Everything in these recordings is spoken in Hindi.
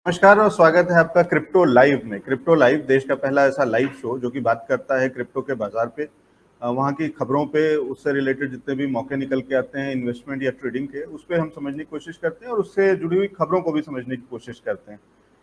नमस्कार और स्वागत है आपका क्रिप्टो लाइव में। क्रिप्टो लाइव देश का पहला ऐसा लाइव शो जो कि बात करता है क्रिप्टो के बाजार पे, वहाँ की खबरों पे, उससे रिलेटेड जितने भी मौके निकल के आते हैं इन्वेस्टमेंट या ट्रेडिंग के, उस पे हम समझने की कोशिश करते हैं और उससे जुड़ी हुई खबरों को भी समझने की कोशिश करते हैं।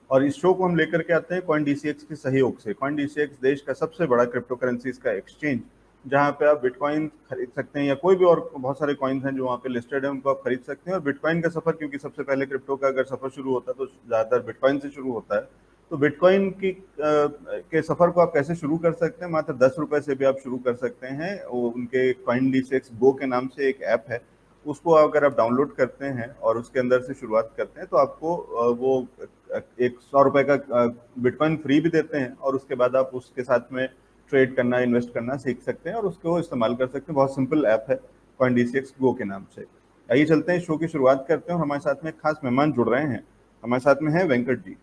और इस शो को हम लेकर के आते हैं CoinDCX के सहयोग से। CoinDCX देश का सबसे बड़ा क्रिप्टो करेंसीज का एक्सचेंज, जहाँ पे आप बिटकॉइन खरीद सकते हैं या कोई भी और बहुत सारे कॉइन्स हैं जो वहाँ पे लिस्टेड है, उनको आप खरीद सकते हैं। और बिटकॉइन का सफर, क्योंकि सबसे पहले क्रिप्टो का अगर सफर शुरू होता है तो ज़्यादातर बिटकॉइन से शुरू होता है, तो बिटकॉइन की के सफर को आप कैसे शुरू कर सकते हैं, मात्र 10 रुपए से भी आप शुरू कर सकते हैं। वो उनके CoinDCX Go के नाम से एक ऐप है, उसको अगर आप डाउनलोड करते हैं और उसके अंदर से शुरुआत करते हैं तो आपको वो एक 100 रुपए का बिटकॉइन फ्री भी देते हैं और उसके बाद आप उसके साथ में ट्रेड करना, इन्वेस्ट करना सीख सकते हैं और उसको इस्तेमाल कर सकते हैं। बहुत सिंपल ऐप है CoinDCX Go के नाम से। आइए चलते हैं, शो की शुरुआत करते हैं और हमारे साथ में एक खास मेहमान जुड़ रहे हैं। हमारे साथ में है वेंकट जी।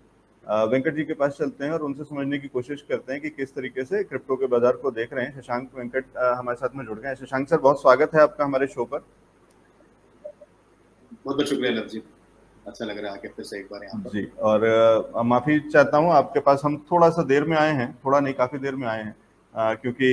वेंकट जी के पास चलते हैं और उनसे समझने की कोशिश करते हैं कि किस तरीके से क्रिप्टो के बाजार को देख रहे हैं। शशांक वेंकट हमारे साथ में जुड़ गए हैं। शशांक सर, बहुत स्वागत है आपका हमारे शो पर। बहुत बहुत शुक्रिया लव जी। अच्छा लग रहा है कि फिर से एक बार यहाँ पर। जी, और माफ़ी चाहता हूँ आपके पास, हम थोड़ा सा देर में आए हैं, थोड़ा नहीं काफ़ी देर में आए हैं, क्योंकि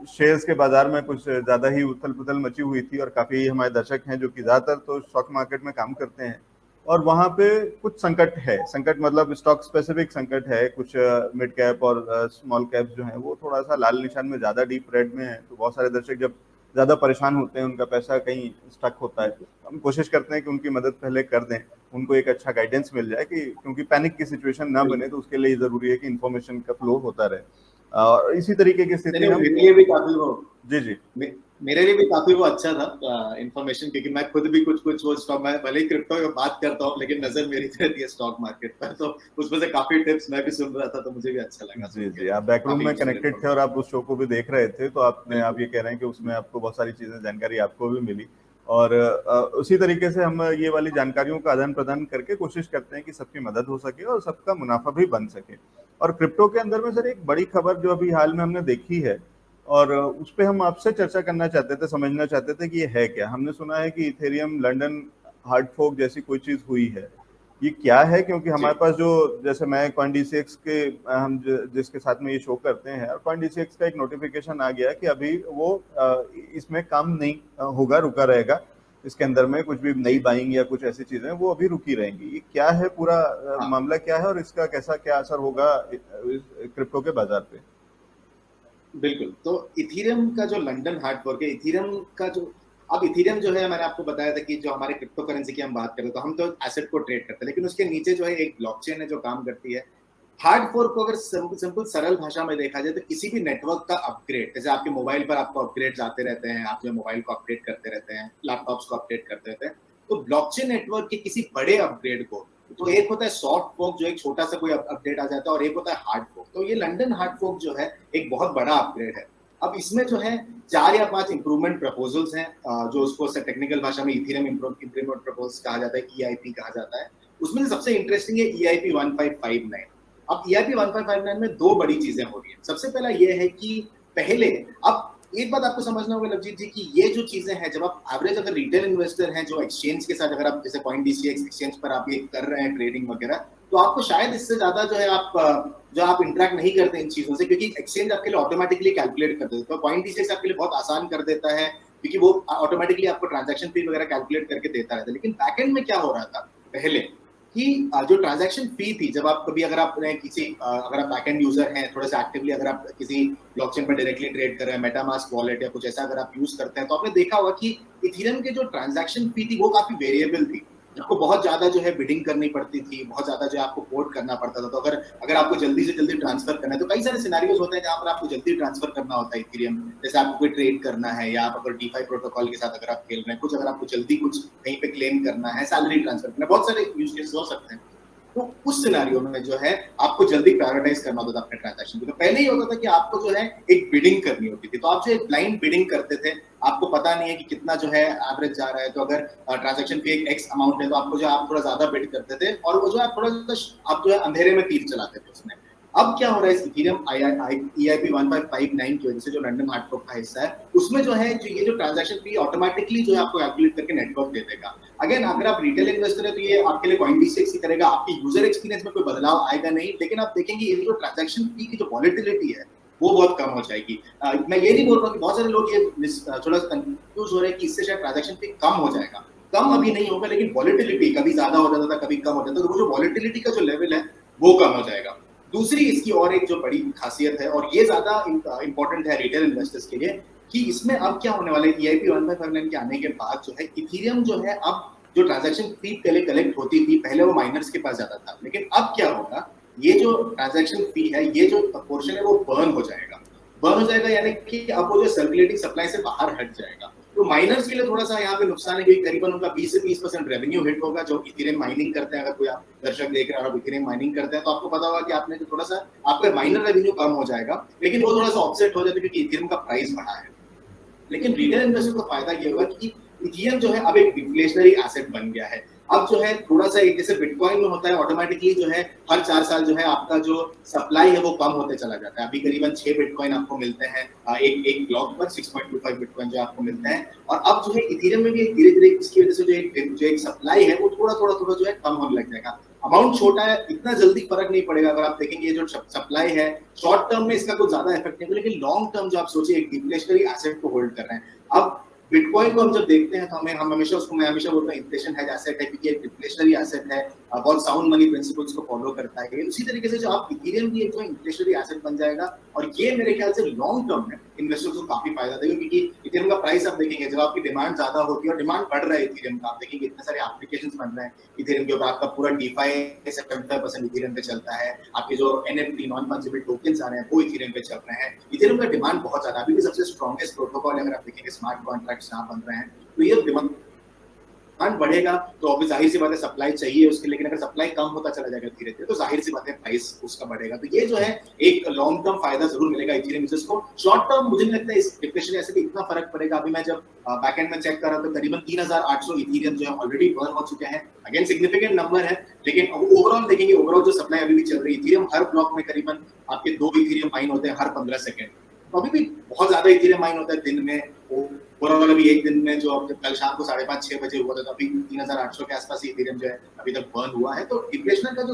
शेयर्स के बाजार में कुछ ज़्यादा ही उथल पुथल मची हुई थी और काफ़ी हमारे दर्शक हैं जो कि ज़्यादातर तो स्टॉक मार्केट में काम करते हैं और वहाँ पे कुछ संकट है। संकट मतलब स्टॉक स्पेसिफिक संकट है। कुछ मिड कैप और स्मॉल कैप जो हैं वो थोड़ा सा लाल निशान में ज़्यादा डीप रेड में है, तो बहुत सारे दर्शक जब ज़्यादा परेशान होते हैं, उनका पैसा कहीं स्टक होता है, हम कोशिश करते हैं कि उनकी मदद पहले कर दें, उनको एक अच्छा गाइडेंस मिल जाए, कि क्योंकि पैनिक की सिचुएशन ना बने, तो उसके लिए ज़रूरी है कि इन्फॉर्मेशन का फ्लो होता रहे। और इसी तरीके की नहीं स्थिति नहीं, हम मेरे लिए भी काफी वो जी जी मेरे लिए भी काफी वो अच्छा था इन्फॉर्मेशन, क्योंकि मैं खुद भी कुछ कुछ वो स्टॉक, मैं भले ही क्रिप्टो में बात करता हूँ लेकिन नजर मेरी रहती है स्टॉक मार्केट पर, तो उसमें से काफी टिप्स मैं भी सुन रहा था, तो मुझे भी अच्छा लगा सुन जी के। जी, आप बैकरूम काफी में यूजफुल कनेक्टेड थे और इन्फॉर्मेशन। आप उस शो को भी देख रहे थे, तो आप बिल्कुल ये कह रहे हैं कि उसमें आपको बहुत सारी चीज़ें, जानकारी आपको भी मिली। और उसी तरीके से हम ये वाली जानकारियों का आदान प्रदान करके कोशिश करते हैं कि सबकी मदद हो सके और सबका मुनाफा भी बन सके। और क्रिप्टो के अंदर में सर एक बड़ी खबर जो अभी हाल में हमने देखी है, और उस पे हम आपसे चर्चा करना चाहते थे, समझना चाहते थे कि ये है क्या। हमने सुना है कि इथेरियम लंदन हार्ड फोक जैसी कोई चीज़ हुई है। ये क्या है? क्योंकि जी। हमारे पास जो, जैसे मैं CoinDCX के जिसके साथ में ये शो करते हैं, और CoinDCX का एक नोटिफिकेशन आ गया कि अभी वो इसमें काम नहीं होगा, रुका रहेगा। इसके अंदर में कुछ भी नई जी। बाइंग या कुछ ऐसी चीजें वो अभी रुकी रहेंगी। ये क्या है पूरा हाँ, मामला क्या है और इसका क्या असर होगा क्रिप्टो के बाजार पे? बिल्कुल। तो इथीरियम का जो लंदन हार्ड फोर्क है, इथीरियम का जो, अब इथीरियम जो है, मैंने आपको बताया था कि जो हमारे क्रिप्टो करेंसी की हम बात करें तो हम तो एसेट को ट्रेड करते हैं, लेकिन उसके नीचे जो है एक ब्लॉकचेन है जो काम करती है। हार्ड फोर्क को अगर सिंपल सरल भाषा में देखा जाए तो किसी भी नेटवर्क का अपग्रेड, जैसे आपके मोबाइल पर आपको अपग्रेड्स आते रहते हैं, आप जो मोबाइल को अपडेट करते रहते हैं, लैपटॉप्स को अपडेट करते रहते हैं, तो ब्लॉकचेन नेटवर्क के किसी बड़े अपग्रेड को, तो एक होता है सॉफ्ट फोर्क जो एक छोटा सा कोई अपडेट आ जाता है, और एक होता है हार्ड फोर्क। तो ये लंदन हार्ड फोर्क जो है एक बहुत बड़ा अपग्रेड है। अब इसमें जो है 4 या 5 इंप्रूवमेंट प्रपोजल्स हैं, जो उसको टेक्निकल भाषा में इथेरियम इंप्रूवमेंट प्रपोजल्स कहा जाता है, ईआईपी कहा जाता है। उसमें सबसे इंटरेस्टिंग है ईआईपी 1559। अब ईआईपी 1559 में दो बड़ी चीजें हो रही है। सबसे पहला ये है कि पहले, अब एक बात आपको समझना होगा लवजीत जी, कि ये जो चीजें हैं, जब आप एवरेज अगर रिटेल इन्वेस्टर हैं जो एक्सचेंज के साथ, अगर आप जैसे CoinDCX एक्सचेंज पर आप ये कर रहे हैं ट्रेडिंग वगैरह, तो आपको शायद इससे ज्यादा जो है आप इंटरेक्ट नहीं करते इन चीजों से, क्योंकि एक्सचेंज आपके लिए ऑटोमेटिकली कैलकुलेट कर देता है। तो CoinDCX आपके लिए बहुत आसान कर देता है, क्योंकि वो ऑटोमेटिकली आपको ट्रांजैक्शन फी वगैरह कैलकुलेट करके देता रहता है। लेकिन बैकएंड में क्या हो रहा था पहले, कि जो ट्रांजैक्शन फी थी, जब आप कभी, अगर आपने किसी अगर आप बैकएंड यूजर हैं, थोड़ा सा एक्टिवली अगर आप किसी ब्लॉकचेन पर डायरेक्टली ट्रेड कर रहे हैं, मेटामास्क वॉलेट या कुछ ऐसा अगर आप यूज करते हैं, तो आपने देखा होगा कि इथेरियम के जो ट्रांजैक्शन फी थी वो काफी वेरिएबल थी। आपको बहुत ज्यादा जो है बिडिंग करनी पड़ती थी, बहुत ज्यादा जो है आपको कोड करना पड़ता था। तो अगर अगर आपको जल्दी से जल्दी ट्रांसफर करना है, तो कई सारे सिनेरियोज होते हैं जहां पर आपको जल्दी ट्रांसफर करना होता है इथेरियम, जैसे आपको कोई ट्रेड करना है, या आप अगर डीफाई प्रोटोकॉल के साथ अगर आप खेल रहे हैं, कुछ अगर आपको जल्दी कुछ कहीं पे क्लेम करना है, सैलरी ट्रांसफर करना है, बहुत सारे यूज केसेस हो सकते हैं। तो उस सिनेरियो में जो है आपको जल्दी प्रायोरिटाइज करना होता था अपने ट्रांजैक्शन को। तो पहले ही होता था कि आपको जो है एक बिडिंग करनी होती थी, तो आप जो एक ब्लाइंड बिडिंग करते थे, आपको पता नहीं है कि कितना जो है एवरेज जा रहा है, तो अगर ट्रांजैक्शन फी एक एक्स अमाउंट है, तो आपको जो आप थोड़ा ज्यादा बिड करते थे, और वो जो आप थोड़ा सा आप जो है अंधेरे में तीर चलाते थे उसमें। अब क्या हो रहा है इस इथेरियम EIP 1559 की वजह से जो लंदन हार्ड फोर्क का हिस्सा है उसमें जो है जो ये जो ट्रांजैक्शन फी ऑटोमेटिकली जो है आपको कैलकुलेट करके नेटवर्क दे देगा। अगेन अगर आप रिटेल इन्वेस्टर है तो ये आपके लिए कॉइनबेस ही करेगा, आपकी यूजर एक्सपीरियंस में कोई बदलाव आएगा नहीं, लेकिन आप देखेंगे ये जो ट्रांजैक्शन फी की जो वॉलेटिलिटी है वो बहुत कम हो जाएगी। मैं ये नहीं बोल रहा हूँ कि बहुत सारे लोग ये थोड़ा कंफ्यूज हो रहे हैं कि इससे शायद ट्रांजैक्शन फी कम हो जाएगा, कम अभी नहीं होगा, लेकिन वॉलेटिलिटी कभी ज्यादा हो जाता था कभी कम हो जाता था, तो वो जो वॉलेटिलिटी का जो लेवल है वो कम हो जाएगा। दूसरी इसकी और एक जो बड़ी खासियत है और ये ज्यादा इंपॉर्टेंट है रिटेल इन्वेस्टर्स के लिए कि इसमें अब क्या होने वाला है, EIP 1559 के आने के बाद जो है इथेरियम जो है अब जो ट्रांजैक्शन फी पहले कलेक्ट होती थी पहले वो माइनर्स के पास जाता था, लेकिन अब क्या होगा, ये जो ट्रांजैक्शन फी है ये जो पोर्शन है वो बर्न हो जाएगा यानी कि अब वो जो सर्कुलेटिंग सप्लाई से बाहर हट जाएगा। तो माइनर्स के लिए थोड़ा सा यहाँ पे नुकसान है क्योंकि करीबन उनका 20 से 30% रेवेन्यू हिट होगा जो इथेरियम माइनिंग करते हैं। अगर कोई आप दर्शक देख रहे हैं और इथेरियम माइनिंग करते हैं तो आपको पता होगा कि आपने जो थोड़ा सा आपका माइनर रेवेन्यू कम हो जाएगा, लेकिन वो थोड़ा सा ऑफसेट हो जाता है क्योंकि इथेरियम का प्राइस बढ़ा है। लेकिन रिटेल इन्वेस्टर को फायदा ये होगा कि इथेरियम जो है अब एक डिफ्लेशनरी एसेट बन गया है। अब जो है थोड़ा सा एक जैसे बिटकॉइन में होता है ऑटोमेटिकली जो है हर 4 साल जो है आपका जो सप्लाई है वो कम होते चला जाता है। अभी करीबन 6 बिटकॉइन आपको मिलते हैं एक ब्लॉक पर 6.25 बिटकॉइन जो आपको मिलते हैं, और अब जो है इथेरियम में भी धीरे-धीरे इसकी वजह से जो एक सप्लाई है वो थोड़ा जो है कम होने लग जाएगा। अमाउंट छोटा है, इतना जल्दी फर्क नहीं पड़ेगा। अगर आप देखेंगे जो सप्लाई है शॉर्ट टर्म में इसका कुछ ज्यादा इफेक्ट नहीं, लेकिन लॉन्ग टर्म जो आप सोचिए एक डिफ्लेशनरी एसेट को होल्ड कर रहे हैं। अब बिटकॉइन को हम जब देखते हैं तो हम हमेशा उसको मैं हमेशा बोलता हूँ इन्फ्लेशन हेज एसेट है क्योंकि एक डिफ्लेशनरी एसेट है, बहुत साउंड मनी प्रिंसिपल्स को फॉलो करता है। उसी तरीके से जो आप इथेरियम भी एक जो इन्फ्लेशनरी एसेट बन जाएगा और ये मेरे ख्याल से लॉन्ग टर्म में इन्वेस्टर्स को काफी फायदा देगा क्योंकि इथेरियम का प्राइस आप देखेंगे जब आपकी डिमांड ज्यादा होती है और डिमांड बढ़ रहा है इथेरियम का, आप देखेंगे इतने सारे एप्लीकेशंस बन रहे हैं इथेरियम के ऊपर। आपका पूरा डीफाई 75% इथेरियम पे चलता है, आपके जो NFT नॉन फंजिबल टोकन्स आ रहे हैं वो इथेरियम पे चल रहे हैं। इथेरियम का डिमांड बहुत ज्यादा, अभी भी सबसे स्ट्रॉन्गेस्ट प्रोटोकॉल अगर आप देखेंगे स्मार्ट कॉन्ट्रैक्ट्स यहाँ बन रहे हैं, तो ये डिमांड बढ़ेगा तो ऑब्वियस जाहिर सी बात है सप्लाई चाहिए उसके, लेकिन अगर सप्लाई कम होता चला जाएगा धीरे धीरे तो जाहिर सी बात है प्राइस उसका बढ़ेगा। तो ये जो है एक लॉन्ग टर्म फायदा जरूर मिलेगा इथेरियम यूजर्स को। शॉर्ट टर्म मुझे नहीं लगता इस डिप्रेशन ऐसे भी इतना फर्क पड़ेगा। अभी मैं जब बैकएंड में चेक कर रहा था तो करीबन 3800 इथेरियम जो है ऑलरेडी बर्न हो चुके हैं। अगेन सिग्निफिकेंट नंबर है, लेकिन ओवरऑल देखेंगे ओवरऑल जो सप्लाई अभी भी चल रही है इथेरियम हर ब्लॉक में करीबन आपके 2 इथेरियम माइन होते हैं हर 15 सेकंड, तो अभी भी बहुत ज्यादा इथेरियम माइन होता है दिन में। ओवरऑल अभी एक दिन में जो अब कल शाम को 5:30-6 बजे हुआ था तो अभी 3800 के आसपास इथेरियम जो है अभी तक बर्न हुआ है। तो इन्फ्लेशन का जो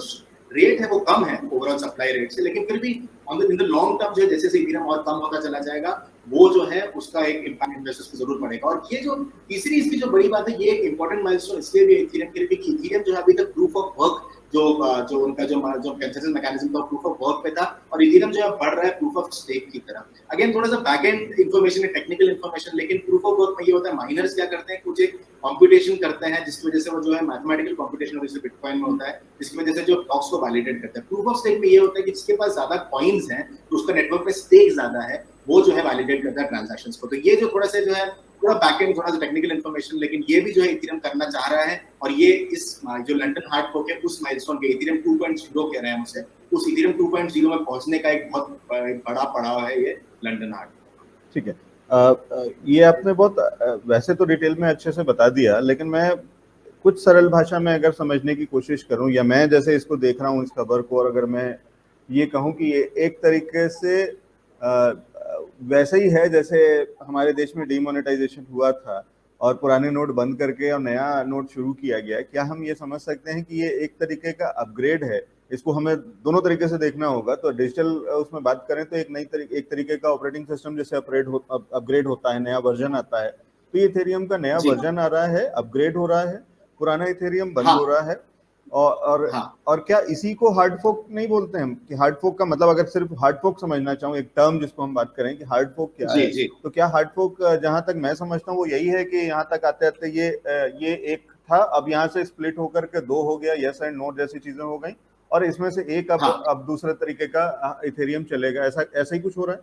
रेट है वो कम है ओवरऑल सप्लाई रेट से, लेकिन फिर भी इन द लॉन्ग टर्म जो है जैसे इथेरियम और कम होता चला जाएगा वो जो है उसका एक इम्पैक्ट इन्वेस्टर्स को जरूर पड़ेगा। और ये जो तीसरी इसकी जो बड़ी बात है ये एक इंपॉर्टेंट माइलस्टोन इसलिए भी इथेरियम के लिए कि इथेरियम जो है अभी तक प्रूफ ऑफ वर्क जो उनका जो कंसेंसस मैकेनिज्म था प्रूफ ऑफ वर्क पे था और इथेरियम जो है बढ़ रहा है प्रूफ ऑफ स्टेक की तरफ। अगेन थोड़ा सा बैक एंड इन्फॉर्मेशन है, टेक्निकल इन्फॉर्मेशन, लेकिन प्रूफ ऑफ वर्क में ये होता है माइनर्स क्या करते हैं कुछ एक कंप्यूटेशन करते हैं जिसकी वजह से वो जो है मैथमेटिकल कंप्यूटेशन जैसे बिटकॉइन में होता है जिसकी वजह से जो ब्लॉक्स को वैलिडेट करते हैं। प्रूफ ऑफ स्टेक में ये होता है कि जिसके पास ज्यादा कॉइन्स हैं तो उसका नेटवर्क में स्टेक ज्यादा है वो जो है वैलिडेट करता है ट्रांजैक्शंस को। तो ये जो थोड़ा सा जो है पूरा बैकएंड थोड़ा सा टेक्निकल इन्फॉर्मेशन, लेकिन ये भी जो है इथेरियम करना चाह रहा है और ये इस जो लंदन हार्ड फोर्क है उस माइलस्टोन के इथेरियम 2.0 कह रहे हैं उसे, उस इथेरियम 2.0 में पहुंचने का एक बहुत बड़ा पड़ाव है ये लंदन हार्ड। ठीक है, ये आपने बहुत वैसे तो डिटेल में अच्छे से बता दिया, लेकिन मैं कुछ सरल भाषा में अगर समझने की कोशिश करूं या मैं जैसे इसको देख रहा हूं इस खबर को, और अगर मैं ये कहूं कि ये एक तरीके से वैसे ही है जैसे हमारे देश में डीमोनेटाइजेशन हुआ था और पुराने नोट बंद करके और नया नोट शुरू किया गया, क्या हम ये समझ सकते हैं कि ये एक तरीके का अपग्रेड है? इसको हमें दोनों तरीके से देखना होगा। तो डिजिटल उसमें बात करें तो एक तरीके का ऑपरेटिंग सिस्टम जैसे अपग्रेड होता है, नया वर्जन आता है, तो ये इथेरियम का नया वर्जन आ रहा है, अपग्रेड हो रहा है, पुराना इथेरियम बंद हो रहा है। और क्या इसी को हार्ड फोक नहीं बोलते हैं कि हार्ड फोक का मतलब, अगर सिर्फ हार्ड फोक समझना चाहूँ एक टर्म जिसको हम बात करें कि हार्ड फोक क्या है, तो क्या हार्ड फोक जहां तक मैं समझता हूँ वो यही है कि यहाँ तक आते आते ये एक था, अब यहाँ से स्प्लिट होकर के 2 हो गया, यस एंड नो जैसी चीजें हो गई और इसमें से एक अब दूसरे तरीके का इथेरियम चलेगा, ऐसा ही कुछ हो रहा है?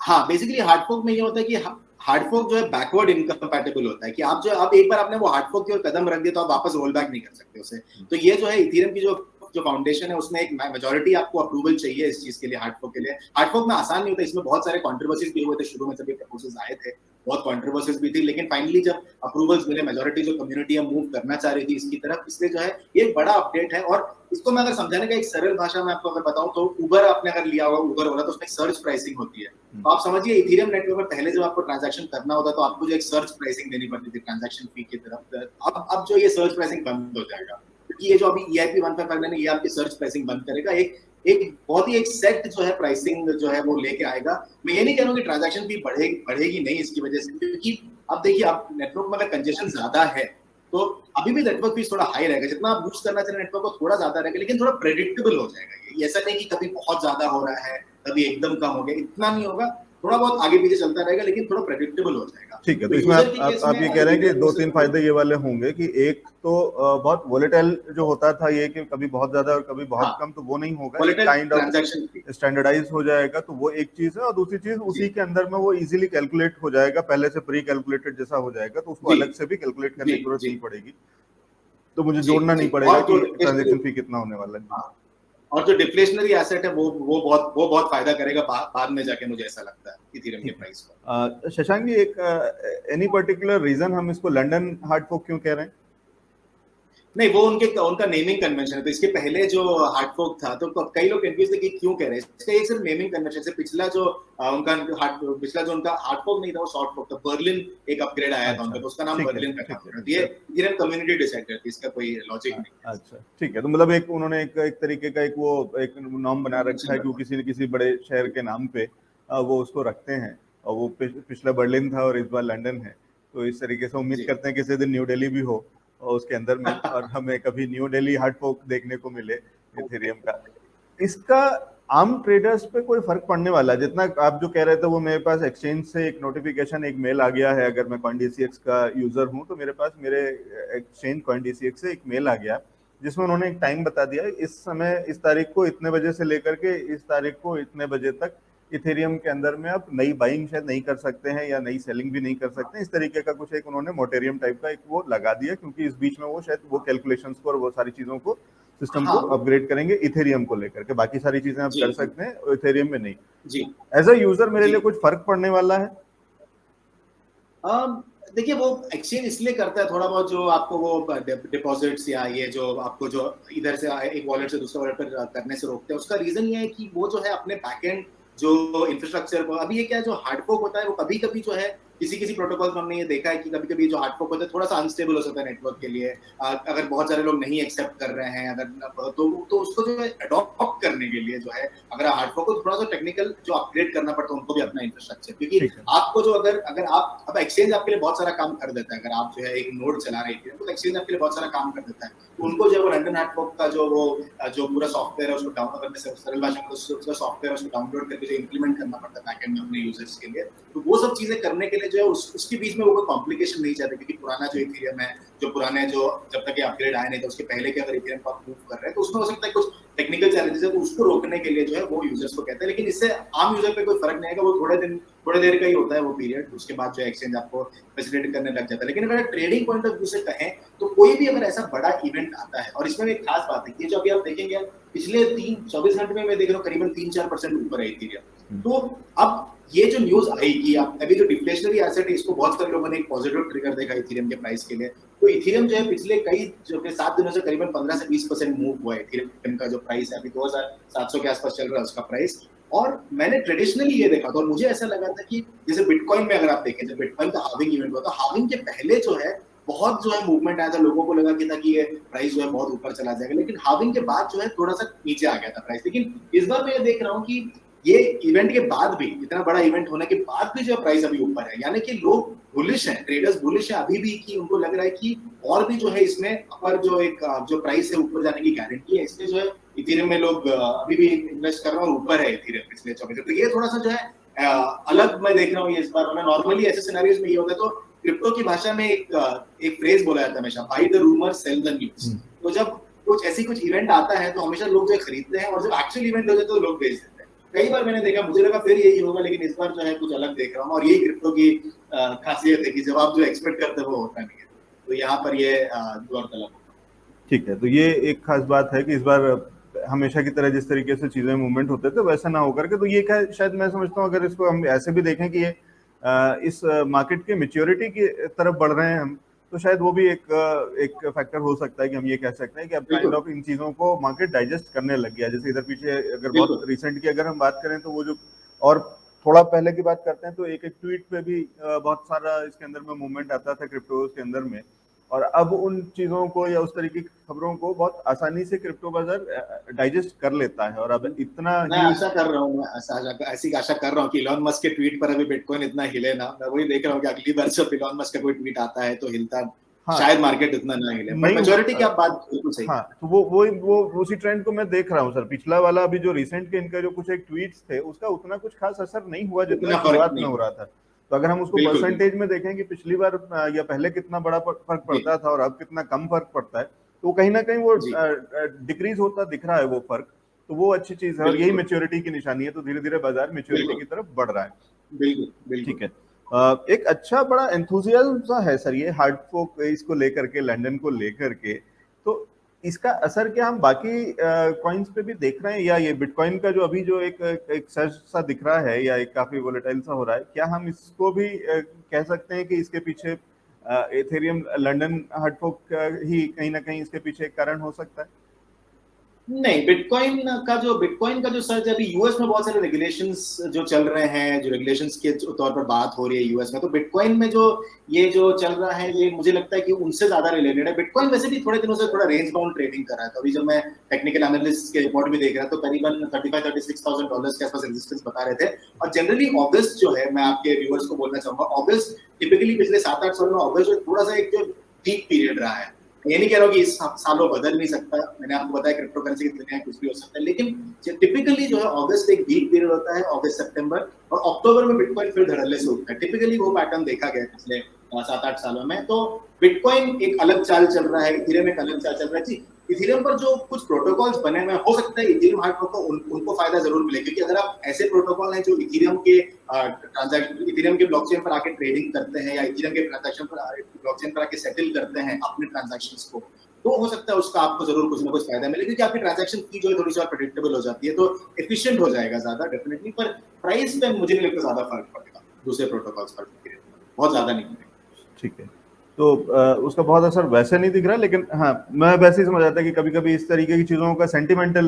हाँ, बेसिकली हार्ड फोक में ये होता है कि हार्ड फोक जो है बैकवर्ड इनकम्पैटिबल होता है कि आप जो अब एक बार आपने वो हार्ड फोक की ओर कदम रख दिया तो आप वापस रोल बैक नहीं कर सकते उसे। तो ये जो है इथेरियम की जो फाउंडेशन है उसमें एक मेजॉरिटी आपको अप्रूवल चाहिए इस चीज के लिए, हार्ड फोक के लिए। हार्ड फोक में आसान नहीं होता, इसमें बहुत सारे कंट्रोवर्सीज भी हुए थे शुरू में जब ये प्रपोजल्स आए थे। बहुत कंट्रोवर्सीज भी थी, लेकिन फाइनली जब अप्रूवल्स मिले, मेजॉरिटी जो कम्युनिटी है मूव करना चाह रही थी इसकी तरफ, इसलिए जो है ये एक बड़ा अपडेट है। और इसको मैं अगर समझाने का एक सरल भाषा में आपको अगर बताऊं तो उबर आपने अगर लिया होगा, उबर हो रहा तो उसमें सर्च प्राइसिंग होती है। तो आप समझिए इथेरियम नेटवर्क में पहले जब आपको ट्रांजैक्शन करना होता तो आपको जो एक सर्च प्राइसिंग देनी पड़ती थी ट्रांजैक्शन फी की तरफ, अब जो ये सर्च प्राइसिंग बंद हो जाएगा, क्योंकि ये जो अभी EIP 155 ये आपकी सर्च प्राइसिंग बंद करेगा। एक एक बहुत ही एक सेट जो है प्राइसिंग जो है वो लेके आएगा। मैं ये नहीं कह रहा हूँ कि ट्रांजैक्शन फी बढ़ेगी नहीं इसकी वजह से, क्योंकि अब देखिए आप नेटवर्क में अगर कंजेशन ज्यादा है तो अभी भी नेटवर्क फीस थोड़ा हाई रहेगा, जितना आप बूस्ट करना चाहिए नेटवर्क को थोड़ा ज्यादा रहेगा, लेकिन थोड़ा प्रेडिक्टेबल हो जाएगा। ये ऐसा नहीं कि कभी बहुत ज्यादा हो रहा है कभी एकदम कम हो गया, इतना नहीं होगा, थोड़ा बहुत आगे पीछे चलता रहेगा, लेकिन थोड़ा प्रेडिक्टेबल हो जाएगा। ठीक है, तो इसमें आप ये कह रहे हैं कि दो तीन फायदे ये वाले होंगे कि एक तो बहुत वोलेटाइल जो होता था ये कि कभी बहुत ज्यादा और कभी बहुत कम, तो वो नहीं होगा, काइंड ऑफ स्टैंडर्डाइज हो जाएगा, तो वो एक चीज है। और दूसरी चीज उसी के अंदर में वो इजीली कैलकुलेट हो जाएगा, पहले से प्री कैलकुलेटेड जैसा हो जाएगा, तो उसको अलग से भी कैलकुलेट करने की जरूरत नहीं पड़ेगी, तो मुझे जोड़ना नहीं पड़ेगा कि ट्रांजैक्शन फी कितना होने वाला है। और जो डिफ्लेशनरी एसेट है वो बहुत फायदा करेगा बाद में जाके, मुझे ऐसा लगता है इथेरियम के प्राइस को। शशांक जी, एक एनी पर्टिकुलर रीजन हम इसको लंदन हार्ड फोक क्यों कह रहे हैं? नहीं, वो उनका नेमिंग कन्वेंशन है। तो इसके पहले जो हार्ड फोक था तो कई लोग कंफ्यूज थे कि क्यों कह रहे हैं इसका, एक सिर्फ नेमिंग कन्वेंशन से। पिछला जो उनका हार्ड फोक नहीं था, वो शॉर्ट फोक था। बर्लिन एक अपग्रेड आया था उनका, तो उसका नाम बर्लिन रखा था। ये इथेरियम कम्युनिटी डिसाइड करती है, इसका कोई लॉजिक नहीं। अच्छा, ठीक है, तो मतलब एक उन्होंने एक तरीके का एक नाम बना रखा है, क्योंकि किसी न किसी बड़े शहर के नाम पे वो उसको रखते हैं, और वो पिछला बर्लिन था और इस बार लंदन है। तो इस तरीके से उम्मीद करते हैं किसी दिन न्यू दिल्ली भी हो और उसके अंदर में, और हमें कभी न्यू दिल्ली हार्ड फोक देखने को मिले इथेरियम का। इसका आम ट्रेडर्स पे कोई फर्क पड़ने वाला है? जितना आप जो कह रहे थे वो मेरे पास एक्सचेंज से एक नोटिफिकेशन, एक मेल आ गया है, अगर मैं CoinDCX का यूजर हूं तो मेरे पास मेरे एक्सचेंज CoinDCX से एक मेल आ गया जिसमें उन्होंने एक टाइम बता दिया, इस समय इस तारीख को इतने बजे से लेकर के इस तारीख को इतने बजे तक इथेरियम के अंदर में आप नई बाइंग शायद नहीं कर सकते हैं या नई सेलिंग भी नहीं कर सकते हैं। इस तरीके का कुछ एक उन्होंने मोटेरियम टाइप का एक वो लगा दिया, क्योंकि इस बीच में वो शायद वो कैलकुलेशंस को और वो सारी चीजों को सिस्टम को अपग्रेड करेंगे इथेरियम को लेकर के। बाकी सारी चीजें आप कर सकते हैं, इथेरियम में नहीं। जी, एज अ यूजर मेरे लिए कुछ फर्क पड़ने वाला है? देखिए, वो एक्सचेंज इसलिए करता है थोड़ा बहुत, जो आपको वो डिपॉजिट्स या ये जो आपको जो इधर से एक वॉलेट से दूसरे वॉलेट पर करने से रोकते हैं, उसका रीजन ये है कि वो जो है अपने बैकएंड जो इंफ्रास्ट्रक्चर को, अभी ये क्या है, जो हार्ड फोक होता है वो कभी कभी जो है किसी प्रोटोकॉल में हमने ये देखा है कि कभी कभी जो हार्ड फोक होता है थोड़ा सा अनस्टेबल हो सकता है नेटवर्क के लिए। अगर बहुत सारे लोग नहीं एक्सेप्ट कर रहे हैं अगर तो उसको जो है अडॉप्ट करने के लिए जो है, अगर हार्ड फोक को थोड़ा सा टेक्निकल जो अपग्रेड करना पड़ता है उनको भी अपना इंफ्रास्ट्रक्चर, क्योंकि आपको जो अगर आप अब एक्सचेंज आपके लिए बहुत सारा काम कर देता है। अगर आप जो है एक नोड चला रहे हैं तो एक्सचेंज आपके लिए बहुत सारा काम कर देता है, तो उनको जो है वो लंदन हार्ड फोक का जो पूरा सॉफ्टवेयर है उसको डाउनलोड करने से, सरल भाषा में उसका सॉफ्टवेयर है उसको डाउनलोड करके जो इंप्लीमेंट करना पड़ता है बैकएंड में अपने यूजर्स के लिए, तो वो सब चीजें करने के लिए जो है उसके बीच में वो कोई कॉम्प्लिकेशन नहीं चाहते, क्योंकि पुराना जो इथेरियम है, जो पुराने जो जब तक ये अपग्रेड आए नहीं तो उसके पहले के अगर इथेरियम को आप मूव कर रहे हैं तो उसमें हो सकता है कुछ टेक्निकल चैलेंजेस है, तो उसको रोकने के लिए जो है वो यूजर्स को कहते हैं। लेकिन इससे आम यूजर पे कोई फर्क नहीं आएगा, वो थोड़े देर का ही होता है वो पीरियड, उसके बाद जो एक्सचेंज आपको फैसिलिटेट करने लग जाता है। लेकिन अगर ट्रेडिंग पॉइंट ऑफ व्यू से कहें तो कोई भी अगर ऐसा बड़ा इवेंट आता है, और इसमें एक खास बात है कि जो अभी आप देखेंगे पिछले 24 घंटे में मैं देख रहा हूँ करीबन 3-4% ऊपर है इथेरियम। तो अब ये जो न्यूज आई कि अभी जो डिफ्लेशनरी एसेट है इसको बहुत सारे लोगों ने एक पॉजिटिव ट्रिगर देखा इथेरियम के प्राइस के लिए, तो इथेरियम जो है पिछले कई जो 7 दिनों से करीबन 15 से 20% मूव हुआ है। इथेरियम का जो प्राइस है अभी 2700 के आसपास चल रहा है उसका प्राइस। और मैंने ट्रेडिशनली ये देखा था और मुझे ऐसा लगा था कि जैसे बिटकॉइन में अगर आप देखें, जब बिटकॉइन का हार्विंग इवेंट हुआ था, हार्विंग के पहले जो है बहुत जो है मूवमेंट आया था, लोगों को लगा कि था कि ये प्राइस जो है बहुत ऊपर चला जाएगा, लेकिन हार्विंग के बाद जो है थोड़ा सा नीचे आ गया था प्राइस। लेकिन इस बार मैं ये देख रहा हूँ कि ये इवेंट के बाद भी, इतना बड़ा इवेंट होने के बाद भी जो प्राइस अभी ऊपर है, यानी कि लोग बुलिश हैं, ट्रेडर्स बुलिश है अभी भी, कि उनको लग रहा है कि और भी जो है इसमें अपर जो प्राइस है ऊपर जाने की गारंटी है, इसलिए जो है इथेरियम में लोग अभी भी इन्वेस्ट कर रहे हैं और ऊपर है इथेरियम पिछले 24। तो ये थोड़ा सा जो है अलग मैं देख रहा हूँ इस बार। नॉर्मली ऐसे सिनेरियोज में ये होता है, तो क्रिप्टो की भाषा में एक फ्रेज बोला जाता है हमेशा, by the rumour cell the news. तो जब कुछ इवेंट आता है तो हमेशा लोग जो खरीदते हैं, और जब एक्चुअल इवेंट हो जाता है तो लोग बेच देते हैं। कई बार मैंने देखा, मुझे लगा फिर यही होगा, लेकिन इस बार जो है कुछ अलग देख रहा हूँ, और यही क्रिप्टो की खासियत है कि जब आप जो एक्सपेक्ट करते हो वो होता नहीं है, तो यहाँ पर ये गौरतलब होगा। ठीक है, तो ये एक खास बात है कि इस बार हमेशा की तरह जिस तरीके से चीजें मूवमेंट होते थे वैसा ना होकर के, तो ये शायद मैं समझता हूँ अगर इसको हम ऐसे भी देखें कि ये इस मार्केट के मेच्योरिटी की तरफ बढ़ रहे हैं हम, तो शायद वो भी एक फैक्टर हो सकता है कि हम ये कह सकते हैं कि अब काइंड बिल्कुल ऑफ इन चीजों को मार्केट डाइजेस्ट करने लग गया। जैसे इधर पीछे अगर बहुत बिल्कुल रिसेंट की अगर हम बात करें तो वो जो, और थोड़ा पहले की बात करते हैं तो एक एक ट्वीट पे भी बहुत सारा इसके अंदर में मूवमेंट आता था क्रिप्टो के अंदर में, और अब उन चीजों को या उस तरीके की खबरों को बहुत आसानी से क्रिप्टो बाजार डाइजेस्ट कर लेता है, और अब इतना मैं ह्यूज। आशा कर रहा हूँ, ऐसी आशा कर रहा हूँ कि इलॉन मस्क के ट्वीट पर अभी बिटकॉइन इतना हिले ना। मैं वही देख रहा हूँ कि अगली बार जब इलॉन मस्क का कोई ट्वीट आता है तो हिलता, हाँ, शायद मार्केट इतना ना हिले, पर नहीं मेच्योरिटी की आप बात बिल्कुल सही हाँ, कर तो वो उसी ट्रेंड को मैं देख रहा हूँ सर। पिछला वाला अभी जो रिसेंट के इनका जो कुछ एक ट्वीट्स थे उसका उतना कुछ खास असर नहीं हुआ रहे हैं। जितना उतना फर्क शुरुआत में नहीं हो हुआ। रहा था। तो अगर हम उसको बिल्कुल बिल्कुल। परसेंटेज में देखें कि पिछली बार या पहले कितना बड़ा फर्क जी पड़ता था और अब कितना कम फर्क पड़ता है, तो कहीं ना कहीं वो जी डिक्रीज होता दिख रहा है वो फर्क। तो वो अच्छी चीज है और यही बिल्कुल मेच्योरिटी की निशानी है। तो धीरे धीरे बाजार मेच्योरिटी बिल्कुल की तरफ बढ़ रहा है। बिल्कुल बिल्कुल। ठीक है। एक अच्छा बड़ा एंथुजियाज्म सा है सर ये हार्ड फोक इसको लेकर के, लंदन को लेकर के। तो इसका असर क्या हम बाकी कॉइन्स पे भी देख रहे हैं, या ये बिटकॉइन का जो अभी जो एक सर्ज सा दिख रहा है या एक काफी वोलेटाइल सा हो रहा है, क्या हम इसको भी कह सकते हैं कि इसके पीछे एथेरियम लंदन हार्ड फोक ही कहीं ना कहीं इसके पीछे एक कारण हो सकता है? नहीं, बिटकॉइन का जो सर्च अभी यूएस में बहुत सारे रेगुलेशंस जो चल रहे हैं, जो रेगुलेशंस के तौर पर बात हो रही है यूएस में, तो बिटकॉइन में जो ये जो चल रहा है ये मुझे लगता है कि उनसे ज्यादा रिलेटेड है। बिटकॉइन वैसे भी थोड़े दिनों से थोड़ा रेंज बाउंड ट्रेडिंग कर रहा है। तो अभी जब मैं टेक्निकल एनालिस्ट के रिपोर्ट भी देख रहा था तो करीबन $35,000-36,000 के आसपास रेजिस्टेंस बता रहे थे। और जनरली ऑगस्ट जो है, मैं आपके व्यूअर्स को बोलना चाहूंगा, ऑगस्ट टिपिकली पिछले 7-8 साल में ऑगस्ट जो थोड़ा सा एक जो पीक पीरियड रहा है। ये नहीं कह रहा हूँ कि इस साल वो बदल नहीं सकता, मैंने आपको बताया क्रिप्टो करेंसी की दुनिया कुछ भी हो सकता है, लेकिन टिपिकली जो है अगस्त एक वीक पीरियड होता है, अगस्त सितंबर, और अक्टूबर में बिटकॉइन फिर धड़ल्ले से उठता है। टिपिकली वो पैटर्न देखा गया पिछले 7-8 सालों में। तो बिटकॉइन एक अलग चाल चल रहा है, इथेरियम एक अलग चाल चल रहा है जी। इथेरियम पर जो कुछ प्रोटोकॉल्स बने हुए, हो सकता है इथेरियम हार्डफोर्क को उनको फायदा जरूर मिले, क्योंकि अगर आप ऐसे प्रोटोकॉल हैं जो इथेरियम के ट्रांजैक्शन, इथेरियम के ब्लॉकचेन पर आके ट्रेडिंग करते हैं या इथेरियम के ट्रांजैक्शन पर ब्लॉकचेन पर आके सेटल करते हैं अपने ट्रांजैक्शंस को, तो हो सकता है उसका आपको जरूर कुछ ना कुछ फायदा मिले, क्योंकि आपकी ट्रांजैक्शन फी जो है थोड़ी सी और प्रेडिक्टेबल हो जाती है, तो एफिशिएंट हो जाएगा ज्यादा डेफिनेटली। पर प्राइस पे मुझे नहीं लगता ज्यादा फर्क पड़ेगा दूसरे प्रोटोकॉल्स पर, बहुत ज्यादा नहीं पड़ेगा। ठीक है। तो उसका बहुत असर वैसे नहीं दिख रहा, लेकिन हाँ मैं वैसे ही समझ आता है कि कभी कभी इस तरीके की चीजों का सेंटिमेंटल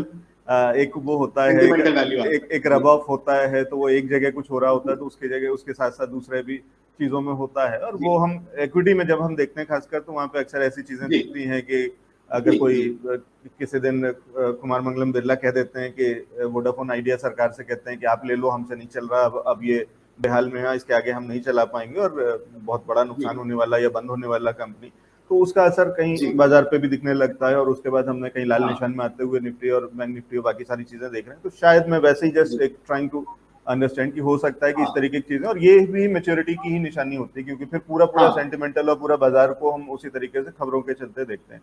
एक वो होता है, सेंटिमेंटल वैल्यू आता एक है। रब ऑफ होता है। तो वो एक जगह कुछ हो रहा होता है तो उसके जगह उसके साथ साथ दूसरे भी चीजों में होता है, और जी वो हम इक्विटी में जब हम देखते हैं खासकर, तो वहां पे अक्सर ऐसी चीजें जी दिखती हैं कि अगर जी कोई जी किसी दिन कुमार मंगलम बिरला कह देते हैं कि वोडाफोन आइडिया सरकार से कहते हैं कि आप ले लो, हमसे नहीं चल रहा, अब ये बेहाल में है, इसके आगे हम नहीं चला पाएंगे और बहुत बड़ा जी नुकसान होने वाला या बंद होने वाला कंपनी, तो उसका असर कहीं जी बाजार पे भी दिखने लगता है। और उसके बाद हमने कहीं लाल हाँ निशान में आते हुए निफ्टी और बैंक निफ्टी और बाकी सारी चीजें देख रहे हैं। तो शायद मैं वैसे ही जी जस्ट एक ट्राइंग टू अंडरस्टैंड कि हो सकता है कि इस हाँ तरीके की चीजें, और ये भी मेच्योरिटी की ही निशानी होती है, क्योंकि फिर पूरा पूरा हाँ सेंटिमेंटल और पूरा बाजार को हम उसी तरीके से खबरों के चलते देखते हैं।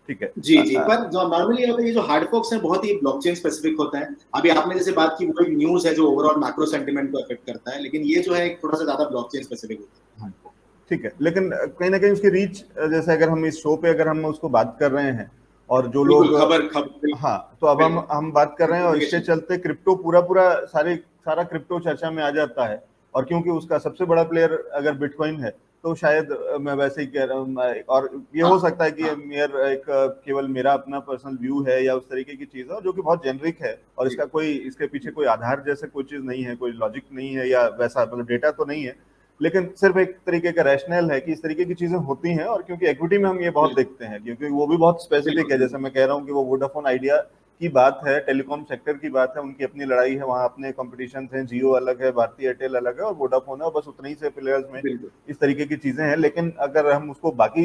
ठीक है। जी जी। पर जो नॉर्मली होता है, ये जो हार्ड फोर्क्स है बहुत ही ब्लॉकचेन स्पेसिफिक होता है। अभी आपने जैसे बात की वो एक न्यूज है जो ओवरऑल मैक्रो सेंटिमेंट को अफेक्ट करता है, लेकिन ये जो है थोड़ा सा ज्यादा ब्लॉकचेन स्पेसिफिक होता है। हाँ, ठीक है। लेकिन कहीं ना कहीं उसकी रीच, जैसे अगर हम इस शो पे अगर हम उसको बात कर रहे हैं और जो लोग, बिल्कुल खबर खबर हाँ, तो अब बिल्कुल हम बात कर रहे हैं और इसके नोटिफिकेशन। चलते क्रिप्टो पूरा पूरा सारा क्रिप्टो चर्चा में आ जाता है। और क्योंकि उसका सबसे बड़ा प्लेयर अगर बिटकॉइन है, तो शायद मैं वैसे ही कह रहा हूँ, और ये हाँ हो सकता है कि ये हाँ केवल मेरा अपना पर्सनल व्यू है या उस तरीके की चीज है जो कि बहुत जेनरिक है, और जी इसके पीछे कोई आधार जैसे कोई चीज नहीं है, कोई लॉजिक नहीं है या वैसा मतलब डेटा तो नहीं है, लेकिन सिर्फ एक तरीके का रैशनल है कि इस तरीके की चीजें होती हैं। और क्योंकि इक्विटी में हम ये बहुत बिल्कुल देखते हैं, क्योंकि वो भी बहुत स्पेसिफिक है, बिल्कुल जैसे मैं कह रहा हूँ कि वो वोडाफोन आइडिया की बात है, टेलीकॉम सेक्टर की बात है, उनकी अपनी लड़ाई है, वहाँ अपने कंपटीशन हैं, जियो अलग है, भारती एयरटेल अलग है और वोडाफोन है, और बस उतने ही से प्लेयर्स में बिल्कुल इस तरीके की चीजें हैं। लेकिन अगर हम उसको बाकी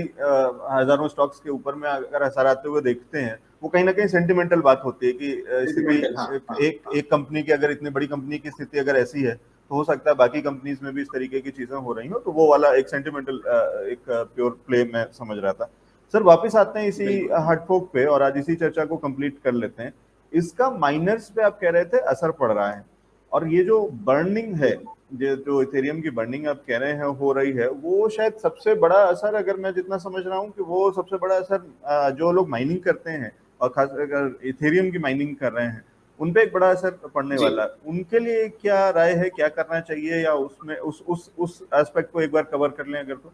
हजारों स्टॉक्स के ऊपर में अगर असर आते हुए देखते हैं, वो कहीं ना कहीं सेंटिमेंटल बात होती है कि स्थिति सेंटिमेंटल। हाँ हाँ हाँ एक कंपनी की, अगर इतनी बड़ी कंपनी की स्थिति अगर ऐसी है, तो हो सकता है बाकी कंपनीज में भी इस तरीके की चीजें हो रही हो। तो वो वाला एक सेंटिमेंटल एक प्योर प्ले मैं समझ रहा था। सर वापस आते हैं इसी बिल्कुल हार्टफोक पे और आज इसी चर्चा को कंप्लीट कर लेते हैं। इसका माइनर्स पे आप कह रहे थे असर पड़ रहा है, और ये जो बर्निंग है, बिल्कुल ये जो इथेरियम की बर्निंग आप कह रहे हैं हो रही है, वो शायद सबसे बड़ा असर, अगर मैं जितना समझ रहा हूँ कि वो सबसे बड़ा असर जो लोग माइनिंग करते हैं और खास अगर इथेरियम की माइनिंग कर रहे हैं उन पे एक बड़ा असर पड़ने जी। वाला है। उनके लिए क्या राय है, क्या करना चाहिए, या उसमें उस एस्पेक्ट को एक बार कवर कर लें अगर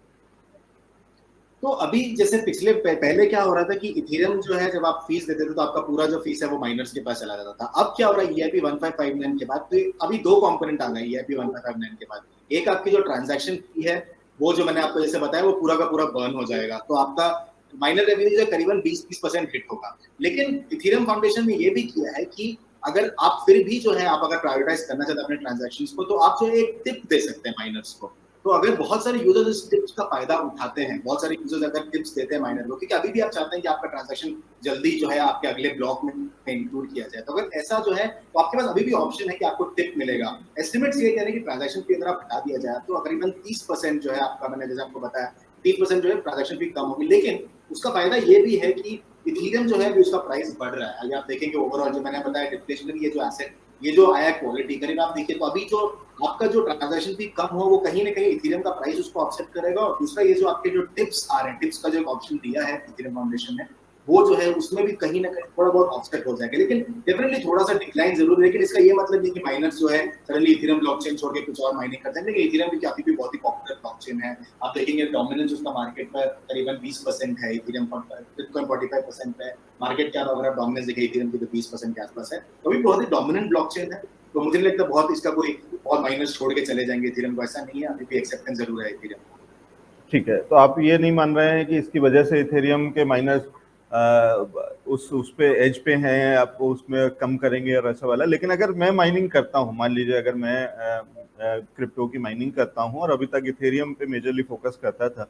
तो अभी जैसे पहले क्या हो रहा था कि इथेरियम जो है जब आप फीस देते थे तो आपका पूरा जो फीस है वो माइनर्स के पास चला जाता था। अब क्या हो रहा है ईआईपी 1559 के बाद, तो अभी दो कंपोनेंट आ गए ईआईपी 1559 के बाद। एक आपकी जो ट्रांजैक्शन फी है वो जो मैंने आपको जैसे बताया वो पूरा का पूरा बर्न हो जाएगा, तो आपका माइनर रेवेन्यू जो करीबन 20-30% हिट होगा। लेकिन इथेरियम फाउंडेशन ने ये भी किया है कि अगर आप फिर भी जो है आप अगर प्रायोरिटाइज करना चाहते हैं अपने ट्रांजैक्शंस को, तो आप जो है एक टिप दे सकते हैं माइनर्स को। तो अगर बहुत सारे यूजर्स इस टिप्स का फायदा उठाते हैं, बहुत सारे यूजर्स अगर टिप्स देते हैं माइनर को, क्योंकि अभी भी आप चाहते हैं कि आपका ट्रांजैक्शन जल्दी जो है आपके अगले ब्लॉक में इंक्लूड किया जाए, तो अगर ऐसा जो है तो आपके पास अभी भी ऑप्शन है कि आपको टिप मिलेगा। एस्टिमेट्स ये कह रहे हैं कि ट्रांजैक्शन फी अगर आप हटा दिया जाए तो करीबन 30% जो है आपका, मैंने जैसे आपको बताया 30% जो है ट्रांजैक्शन फी कम होगी। लेकिन उसका फायदा ये भी है कि इथेरियम जो है अभी उसका प्राइस बढ़ रहा है। अगर आप देखेंगे ओवरऑल जो मैंने बताया डिफ्लेशनरी ये जो एसेट ये जो आया क्वालिटी करीब आप देखिए तो अभी जो आपका जो ट्रांजैक्शन फी कम हो वो कहीं ना कहीं इथेरियम का प्राइस उसको ऑफसेट करेगा। और दूसरा ये जो आपके जो टिप्स आ रहे हैं, टिप्स का जो ऑप्शन दिया है इथेरियम फाउंडेशन ने, वो जो है उसमें भी कहीं ना कहीं थोड़ा बहुत ऑफसेट हो जाएगा। लेकिन डेफिनेटली थोड़ा सा डिक्लाइन जरूर है, लेकिन इसका ये मतलब नहीं कि माइनर्स जो है सडनली इथेरियम ब्लॉकचेन छोड़ के कुछ और माइनिंग करते हैं। लेकिन इथेरियम भी काफी भी बहुत ही पॉपुलर ब्लॉकचेन है। आप देखेंगे डोमिनेंस उसका मार्केट पर करीबन 20% है, इथेरियम बिटकॉइन 45% है। मार्केट क्या अगर आप डोमिनेंस देखें इथेरियम की तो 20% के आसपास है, तो भी बहुत ही डोमिनेंट ब्लॉकचेन है। तो मुझे नहीं लगता बहुत इसका कोई बहुत माइनर्स छोड़ के चले जाएंगे इथेरियम को, ऐसा नहीं है, अभी भी एक्सेप्टेंस जरूर है इथेरियम। ठीक है, तो आप ये नहीं मान रहे हैं कि इसकी वजह से इथेरियम के माइनर्स उस पे एज पे हैं, आपको उसमें कम करेंगे और ऐसा वाला। लेकिन अगर मैं माइनिंग करता हूँ, मान लीजिए अगर मैं क्रिप्टो की माइनिंग करता हूँ और अभी तक इथेरियम पे मेजरली फोकस करता था,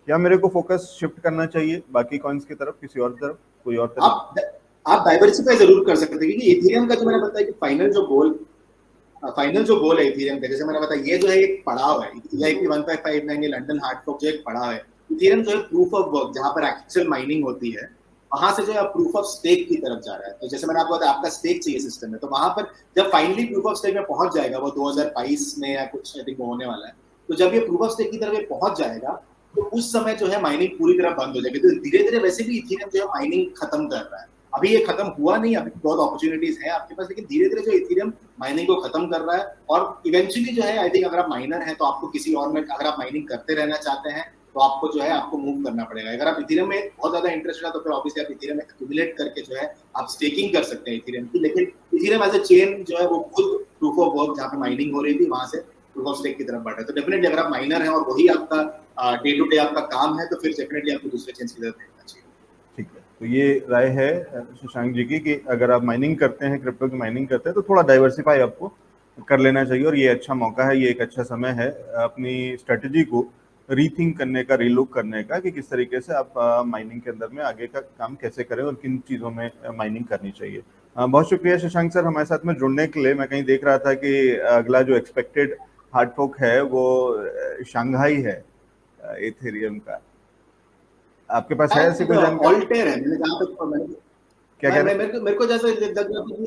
क्या मेरे को फोकस शिफ्ट करना चाहिए बाकी कॉइन्स की तरफ, किसी और तरफ, कोई और तरीका? आप डाइवर्सिफाई जरूर कर सकते हैं, क्योंकि इथेरियम का जो मैंने बताया कि फाइनल जो गोल है इथेरियम का, जैसे मैंने बताया ये जो है एक पड़ाव है। ईआईपी 1559 लंदन हार्ड फोर्क जो एक पड़ाव है। इथेरियम जो है प्रूफ ऑफ वर्क, जहां पर एक्चुअल माइनिंग होती है, वहां से जो है प्रूफ ऑफ स्टेक की तरफ जा रहा है। तो जैसे मैंने आपको बताया आपका स्टेक चाहिए सिस्टम में, तो वहां पर जब फाइनली प्रूफ ऑफ स्टेक में पहुंच जाएगा, वो 2022 में या कुछ आई थिंक वो होने वाला है, तो जब ये प्रूफ ऑफ स्टेक की तरफ पहुंच जाएगा तो उस समय जो है माइनिंग पूरी तरह बंद हो जाएगी। तो धीरे धीरे वैसे भी इथेरियम जो है माइनिंग खत्म कर रहा है। अभी ये खत्म हुआ नहीं, अभी बहुत अपॉर्चुनिटीज है आपके पास, लेकिन धीरे धीरे जो इथेरियम माइनिंग को खत्म कर रहा है। और इवेंचुअली जो है आई थिंक अगर आप माइनर हैं तो आपको किसी और में, अगर आप माइनिंग करते रहना चाहते हैं तो आपको जो है आपको मूव करना पड़ेगा। अगर आप इथेरियम में बहुत ज्यादा इंटरेस्ट है तो फिर ऑब्वियसली आप इथेरियम में एक्यूमुलेट करके जो है आप स्टेकिंग कर सकते हैं इथेरियम की। लेकिन इथेरियम एज अ चेन जो है वो खुद प्रूफ ऑफ वर्क जहाँ पे माइनिंग हो रही थी वहां से प्रूफ ऑफ स्टेक की तरफ बढ़ रहा है। तो डेफिनेटली अगर आप माइनर हैं और वही आपका डे टू डे आपका काम है, तो फिर डेफिनेटली आपको दूसरे चेंज की तरफ देखना चाहिए। ठीक है, तो ये राय है शशांक जी की कि अगर आप माइनिंग करते हैं, क्रिप्टो की माइनिंग करते हैं, तो थोड़ा डाइवर्सिफाई आपको कर लेना चाहिए। और ये अच्छा मौका है, ये एक अच्छा समय है अपनी स्ट्रेटजी को रीथिंक करने का, रीलुक करने का, कि किस तरीके से आप माइनिंग के अंदर में आगे का काम कैसे करें और किन चीज़ों में माइनिंग करनी चाहिए। बहुत शुक्रिया शशांक सर हमारे साथ में जुड़ने के लिए। मैं कहीं देख रहा था कि अगला जो एक्सपेक्टेड हार्ड फोर्क है वो शंघाई है इथेरियम का। आपके पास है ऐसी कोई जानकारी? ऑल्टेर है, मैंने जहाँ तक क्या कह रहे हैं? मेरे को जैसे लग रहा है कि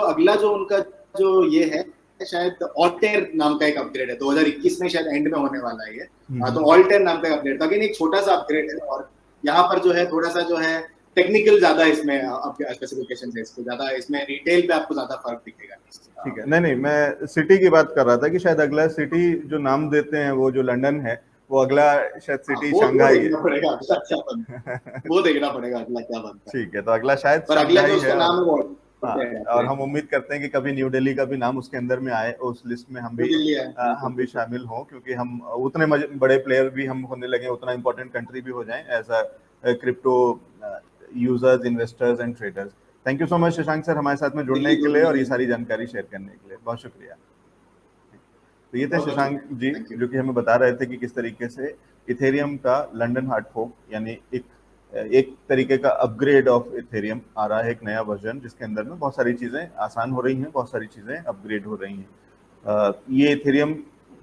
अगला जो उनका जो ये है शायद ऑल्टेर नाम का एक अपग्रेड है, 2021 में शायद एंड में होने वाला है ये। तो ऑल्टेर नाम का अपग्रेड, अगेन एक छोटा सा अपग्रेड है। और यहाँ पर जो है थोड़ा सा जो है टेक्निकल ज्यादा इसमें स्पेसिफिकेशन है, इसको ज्यादा इसमें रिटेल पे आपको ज्यादा फर्क दिखेगा। ठीक है, नहीं मैं सिटी की बात कर रहा था कि शायद अगला सिटी जो नाम देते हैं वो जो लंदन है, वो अगला शायद सिटी शंघाई है। देखना पड़ेगा अगला क्या बनता है, वो देखना पड़ेगा अगला क्या बनता है। ठीक है, तो अगला शायद पर अगला जो शंघाई उसका है। नाम है वो हाँ, और हम उम्मीद करते हैं कि कभी न्यू दिल्ली का भी नाम उसके अंदर में आए, उस लिस्ट में हम भी शामिल हों, क्योंकि हम उतने बड़े प्लेयर भी हम होने लगे, उतना इंपॉर्टेंट कंट्री भी हो जाएं as a crypto users, investors and traders. Thank you so much Shashank sir हमारे साथ में जुड़ने के लिए और ये सारी जानकारी शेयर करने के लिए, बहुत शुक्रिया। तो ये थे शशांक जी जो कि हमें बता रहे थे कि किस तरीके से इथेरियम का लंदन हार्ड फोर्क यानी एक तरीके का अपग्रेड ऑफ इथेरियम आ रहा है, एक नया वर्जन जिसके अंदर में बहुत सारी चीज़ें आसान हो रही हैं, बहुत सारी चीज़ें अपग्रेड हो रही हैं। ये इथेरियम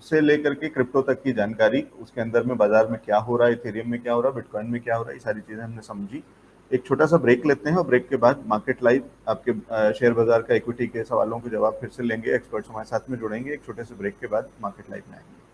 से लेकर के क्रिप्टो तक की जानकारी, उसके अंदर में बाजार में क्या हो रहा है, इथेरियम में क्या हो रहा है, बिटकॉइन में क्या हो रहा है, ये सारी चीज़ें हमने समझी। एक छोटा सा ब्रेक लेते हैं और ब्रेक के बाद मार्केट लाइव आपके शेयर बाजार का इक्विटी के सवालों के जवाब फिर से लेंगे, एक्सपर्ट्स हमारे साथ में जुड़ेंगे। एक छोटे से ब्रेक के बाद मार्केट लाइव में आएंगे।